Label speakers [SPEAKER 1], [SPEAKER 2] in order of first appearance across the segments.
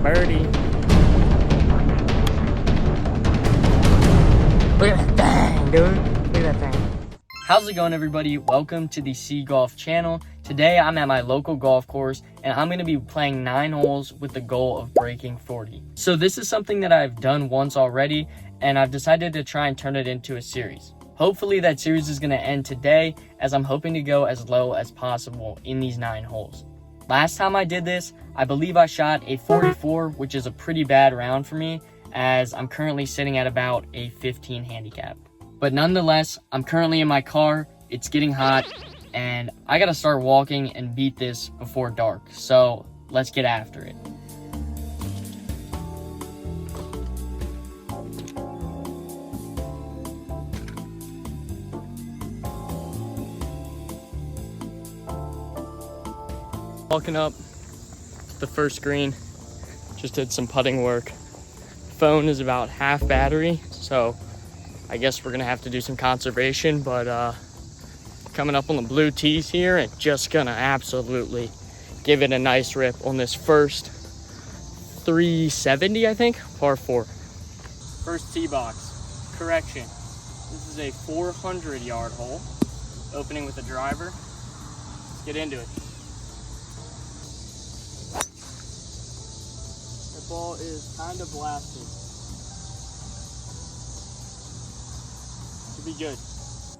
[SPEAKER 1] birdie. Look at that thing, dude. Look at that thing. How's it going, everybody? Welcome to the Sea Golf channel. Today I'm at my local golf course and I'm going to be playing 9 holes with the goal of breaking 40. So this is something that I've done once already and I've decided to try and turn it into a series. Hopefully that series is going to end today, as I'm hoping to go as low as possible in these 9 holes. Last time I did this, I believe I shot a 44, which is a pretty bad round for me, as I'm currently sitting at about a 15 handicap. But nonetheless, I'm currently in my car, it's getting hot, and I gotta start walking and beat this before dark. So let's get after it. Walking up the first green, just did some putting work. Phone is about half battery, so I guess we're gonna have to do some conservation, but coming up on the blue tees here and just gonna absolutely give it a nice rip on this first 370, I think, par 4. First tee box, correction. This is a 400-yard hole, opening with a driver. Let's get into it. The ball is kind of blasted. Should be good.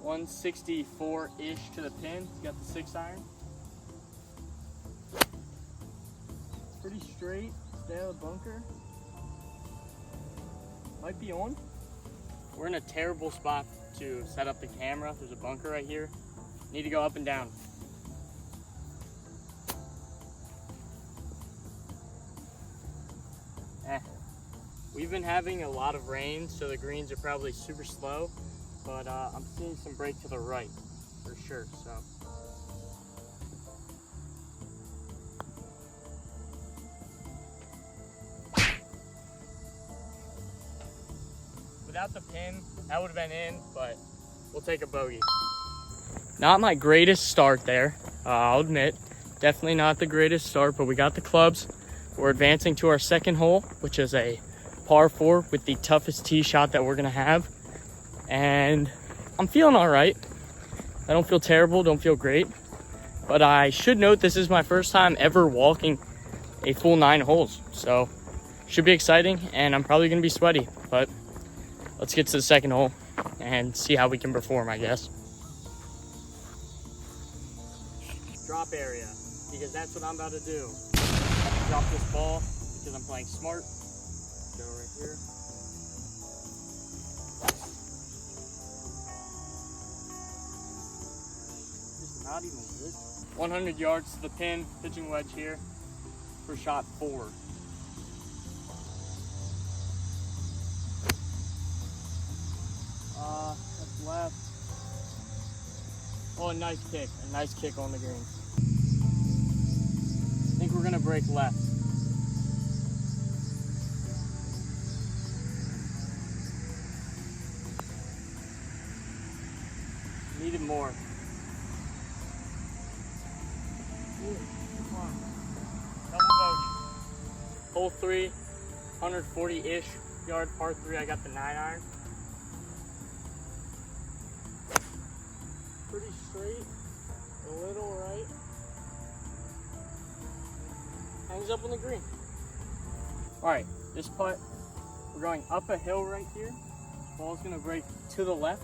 [SPEAKER 1] 164-ish to the pin. Got the 6-iron. Pretty straight. Stay out of the bunker. Might be on. We're in a terrible spot to set up the camera. There's a bunker right here. Need to go up and down. We've been having a lot of rain, so the greens are probably super slow, but I'm seeing some break to the right for sure. So without the pin, that would have been in, but we'll take a bogey. Not my greatest start there, I'll admit. Definitely not the greatest start, but we got the clubs. We're advancing to our second hole, which is a par 4 with the toughest tee shot that we're gonna have. And I'm feeling all right. I don't feel terrible, don't feel great. But I should note this is my first time ever walking a full 9 holes. So should be exciting, and I'm probably gonna be sweaty. But let's get to the second hole and see how we can perform, I guess. Drop area, because that's what I'm about to do. Drop this ball because I'm playing smart. Go right here. Just not even good. 100 yards to the pin, pitching wedge here for shot 4. That's left. Oh, a nice kick on the green. I think we're gonna break left. Needed more. Come on. Double bogey. Hole 3, 140-ish yard par 3. I got the 9-iron. Pretty straight, a little right. Hangs up on the green. All right, this putt, we're going up a hill right here. Ball's gonna break to the left,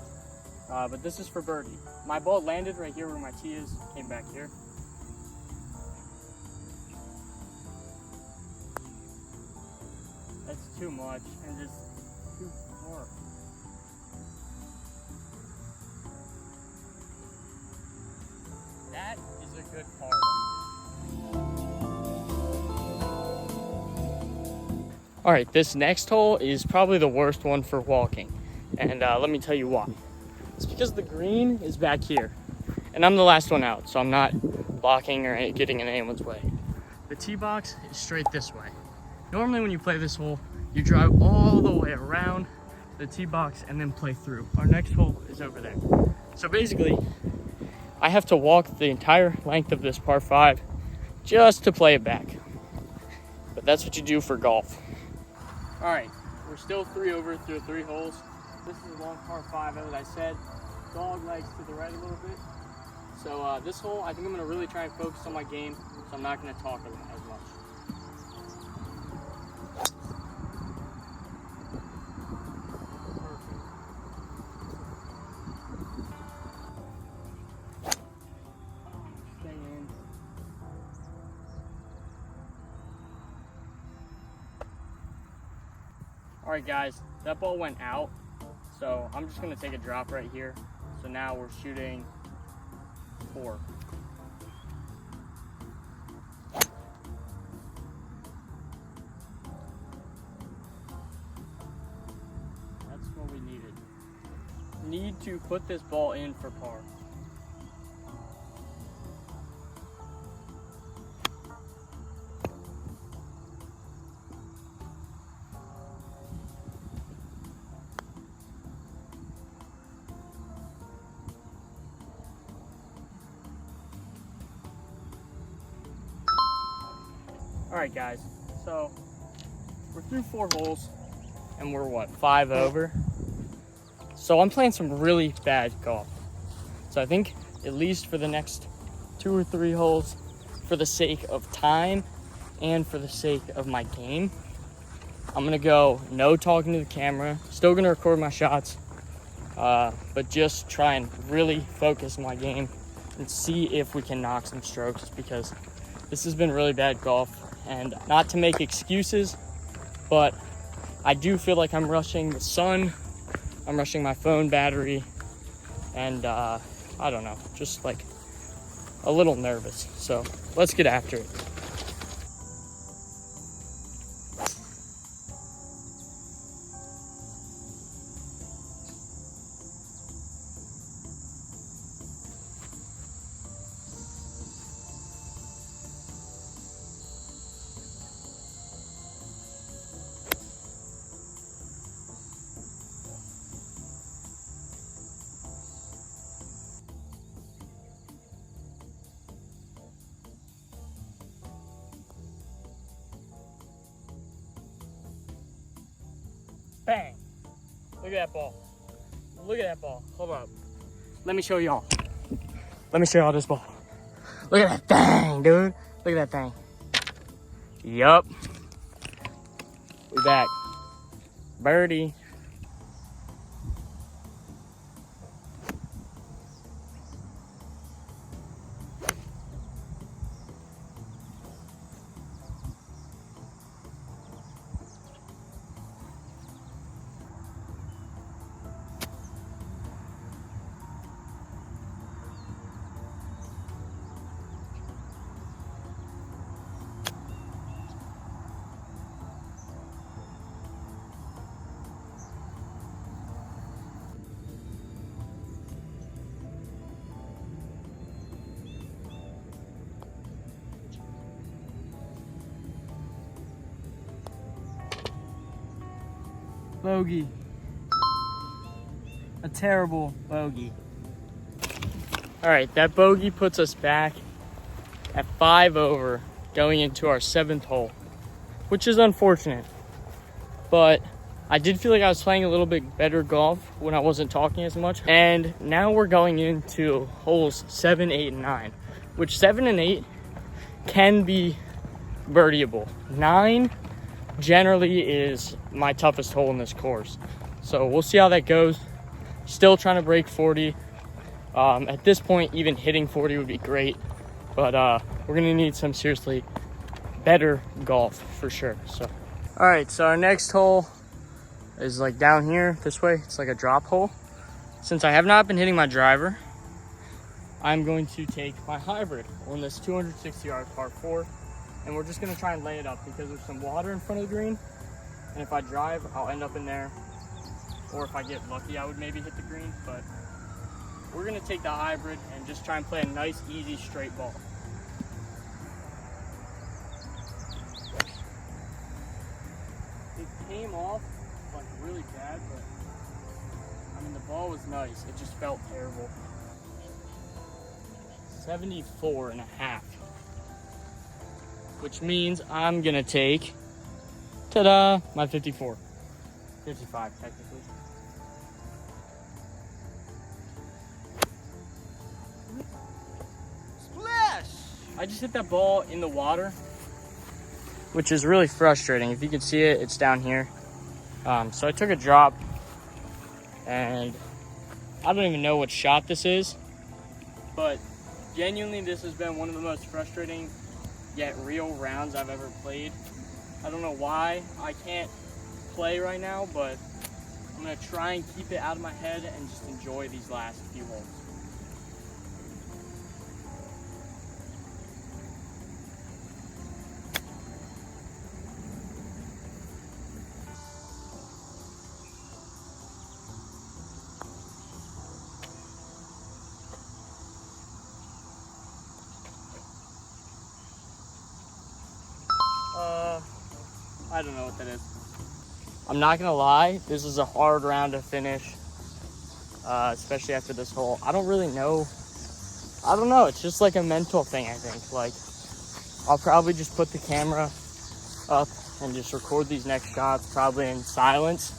[SPEAKER 1] but this is for birdie. My ball landed right here where my tee is, came back here. That's too much, and just too far. That is a good par. All right, this next hole is probably the worst one for walking. And let me tell you why. It's because the green is back here. And I'm the last one out, so I'm not blocking or getting in anyone's way. The tee box is straight this way. Normally when you play this hole, you drive all the way around the tee box and then play through. Our next hole is over there. So basically, I have to walk the entire length of this par 5 just to play it back. but that's what you do for golf. All right, we're still 3 over through 3 holes. This is a long par 5, as I said. Dog legs to the right a little bit. So this hole, I think I'm gonna really try and focus on my game, so I'm not gonna talk as much. All right, guys, that ball went out, so I'm just gonna take a drop right here. So now we're shooting 4. That's what we needed. Need to put this ball in for par. All right, guys, so we're through 4 holes and we're what, 5 over? So I'm playing some really bad golf. So I think at least for the next 2 or 3 holes, for the sake of time and for the sake of my game, I'm gonna go no talking to the camera, still gonna record my shots, but just try and really focus my game and see if we can knock some strokes, because this has been really bad golf. And not to make excuses, but I do feel like I'm rushing the sun, I'm rushing my phone battery, and I don't know, just like a little nervous. So let's get after it. Bang! Look at that ball. Look at that ball. Hold up. Let me show y'all. Let me show y'all this ball. Look at that thing, dude. Look at that thing. Yup. We back. Birdie. Bogey. A terrible bogey. All right, that bogey puts us back at 5 over going into our 7th hole, which is unfortunate. But I did feel like I was playing a little bit better golf when I wasn't talking as much. And now we're going into holes 7, 8, and 9, which 7 and 8 can be birdieable. 9 generally is my toughest hole in this course. So we'll see how that goes. Still trying to break 40. At this point, even hitting 40 would be great. But we're gonna need some seriously better golf for sure. So, all right, so our next hole is like down here this way. It's like a drop hole. Since I have not been hitting my driver, I'm going to take my hybrid on this 260-yard par 4. And we're just gonna try and lay it up because there's some water in front of the green. And if I drive, I'll end up in there. Or if I get lucky, I would maybe hit the green. But we're gonna take the hybrid and just try and play a nice, easy, straight ball. It came off like really bad, but I mean, the ball was nice. It just felt terrible. 74.5. Which means I'm gonna take Ta-da! My 54. 55, technically.
[SPEAKER 2] Splash!
[SPEAKER 1] I just hit that ball in the water, which is really frustrating. If you can see it, it's down here. So I took a drop, and I don't even know what shot this is, but genuinely this has been one of the most frustrating yet real rounds I've ever played. I don't know why I can't play right now, but I'm gonna try and keep it out of my head and just enjoy these last few holes. I don't know what that is. I'm not gonna lie, this is a hard round to finish, especially after this hole. I don't really know. I don't know, it's just like a mental thing, I think. Like, I'll probably just put the camera up and just record these next shots, probably in silence,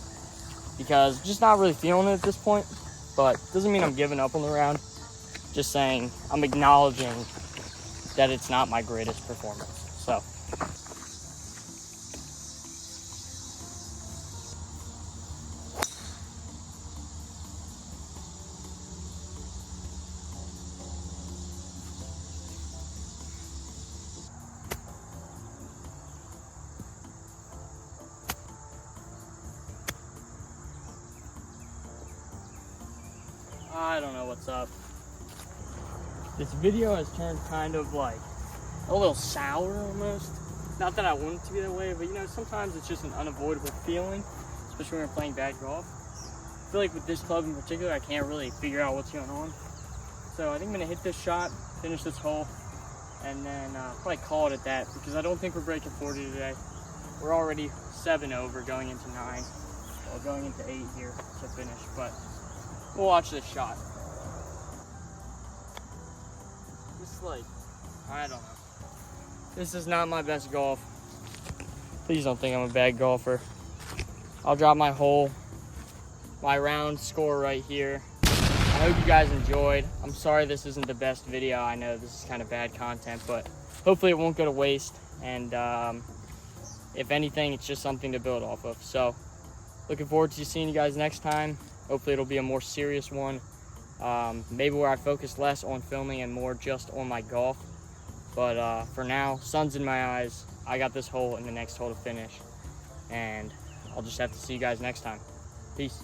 [SPEAKER 1] because I'm just not really feeling it at this point. But doesn't mean I'm giving up on the round. Just saying, I'm acknowledging that it's not my greatest performance. So. I don't know what's up. This video has turned kind of like a little sour almost. Not that I want it to be that way, but you know, sometimes it's just an unavoidable feeling, especially when you're playing bad golf. I feel like with this club in particular, I can't really figure out what's going on. So I think I'm gonna hit this shot, finish this hole, and then probably call it at that, because I don't think we're breaking 40 today. We're already 7 over going into 9, or going into 8 here to finish, but we'll watch this shot. Just like, I don't know. This is not my best golf. Please don't think I'm a bad golfer. I'll drop my round score right here. I hope you guys enjoyed. I'm sorry this isn't the best video. I know this is kind of bad content, but hopefully it won't go to waste. And if anything, it's just something to build off of. So looking forward to seeing you guys next time. Hopefully it'll be a more serious one. Maybe where I focus less on filming and more just on my golf. But for now, sun's in my eyes. I got this hole and the next hole to finish. And I'll just have to see you guys next time. Peace.